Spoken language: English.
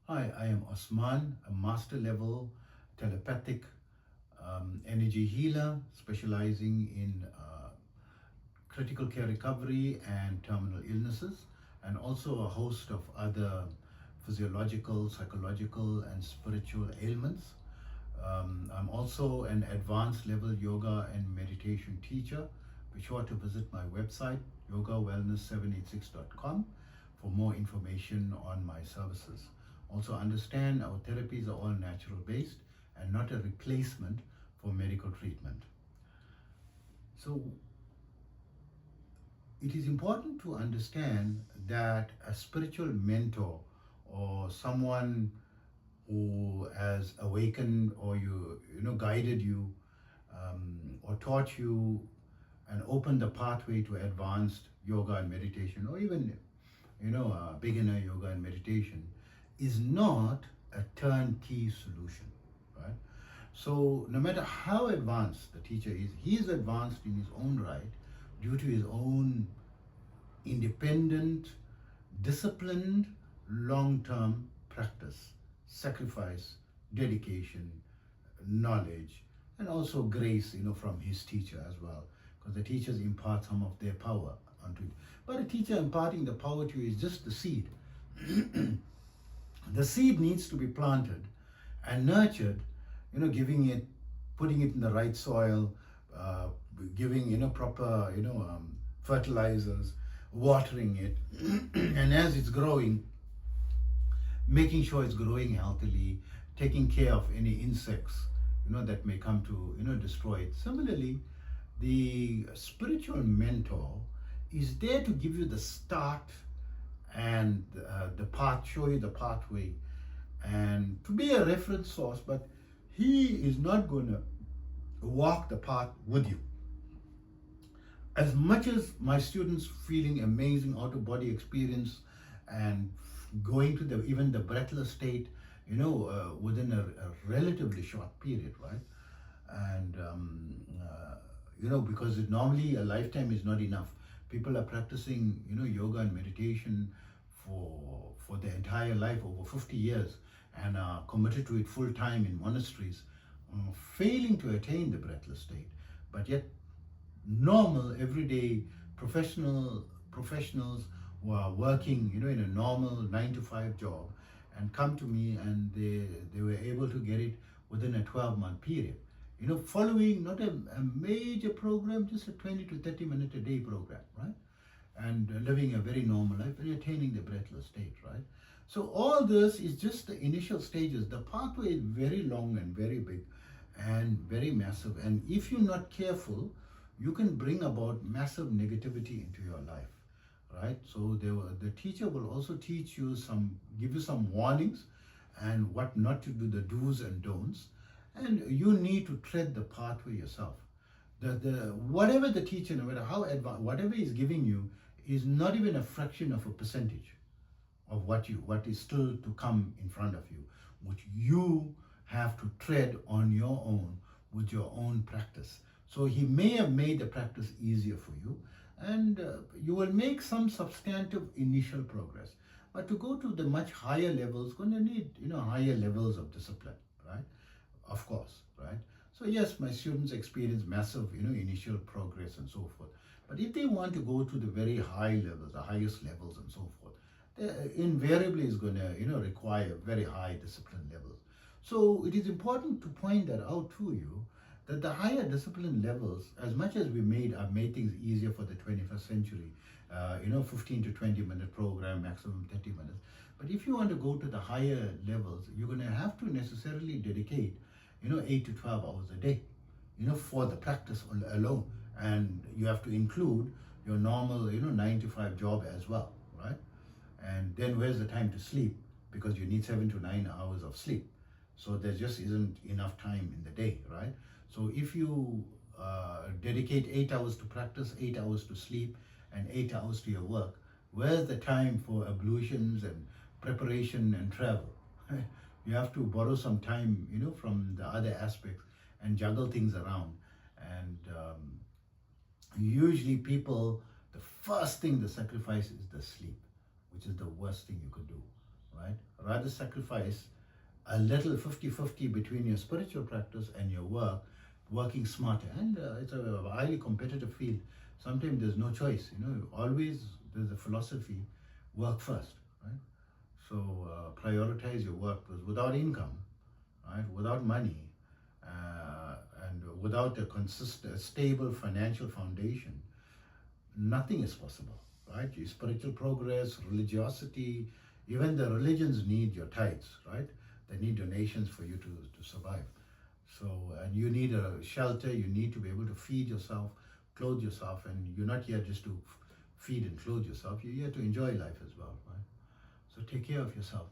Hi, I am Osman, a master level telepathic energy healer specializing in critical care recovery and terminal illnesses, and also a host of other physiological, psychological, and spiritual ailments. I'm also an advanced level yoga and meditation teacher. Be sure to visit my website, yogawellness786.com, for more information on my services. Also, understand our therapies are all natural based and not a replacement for medical treatment. So, it is important to understand that a spiritual mentor or someone who has awakened or guided you or taught you and opened the pathway to advanced yoga and meditation, or even beginner yoga and meditation, is not a turnkey solution, right? So no matter how advanced the teacher is, he is advanced in his own right due to his own independent, disciplined, long-term practice, sacrifice, dedication, knowledge, and also grace, from his teacher as well, because the teachers impart some of their power onto it. But a teacher imparting the power to you is just the seed. The seed needs to be planted and nurtured, putting it in the right soil, giving, proper, fertilizers, watering it, and as it's growing, making sure it's growing healthily, taking care of any insects, that may come to, destroy it. Similarly, the spiritual mentor is there to give you the start and the path, show you the pathway, and to be a reference source, but he is not going to walk the path with you. As much as my students feeling amazing out-of-body experience and going to even the breathless state, within a relatively short period, right? And because normally a lifetime is not enough. People are practicing, yoga and meditation for their entire life, over 50 years, and are committed to it full time in monasteries, failing to attain the breathless state. But yet, normal, everyday professionals who are working, in a normal 9 to 5 job, and come to me and they were able to get it within a 12-month period. Following not a major program, just a 20 to 30 minute a day program, right? And living a very normal life and attaining the breathless state, right? So all this is just the initial stages. The pathway is very long and very big and very massive. And if you're not careful, you can bring about massive negativity into your life, right? So the teacher will also teach you give you some warnings and what not to do, the do's and don'ts. And you need to tread the pathway yourself. Whatever the teacher, no matter how advanced, whatever he's giving you is not even a fraction of a percentage of what is still to come in front of you, which you have to tread on your own with your own practice. So he may have made the practice easier for you, and you will make some substantive initial progress. But to go to the much higher levels, going to need higher levels of discipline, right? Of course, right? So yes, my students experience massive initial progress and so forth. But if they want to go to the very high levels, the highest levels and so forth, invariably is going to require very high discipline levels. So it is important to point that out to you, that the higher discipline levels, as much as have made things easier for the 21st century, 15 to 20 minute program, maximum 30 minutes. But if you want to go to the higher levels, you're going to have to necessarily dedicate 8 to 12 hours a day, for the practice alone. And you have to include your normal, 9 to 5 job as well, right? And then where's the time to sleep? Because you need 7 to 9 hours of sleep. So there just isn't enough time in the day, right? So if you dedicate 8 hours to practice, 8 hours to sleep, and 8 hours to your work, where's the time for ablutions and preparation and travel? You have to borrow some time, from the other aspects and juggle things around. And usually people, the first thing they sacrifice is the sleep, which is the worst thing you could do, right? Rather sacrifice a little 50-50 between your spiritual practice and your work, working smarter. And it's a highly competitive field. Sometimes there's no choice, always there's a philosophy, work first, right? So prioritize your work, because without income, right, without money, and without a consistent, stable financial foundation, nothing is possible, right? Your spiritual progress, religiosity, even the religions need your tithes, right? They need donations for you to survive. So, and you need a shelter, you need to be able to feed yourself, clothe yourself, and you're not here just to feed and clothe yourself, you're here to enjoy life as well, right? So take care of yourself.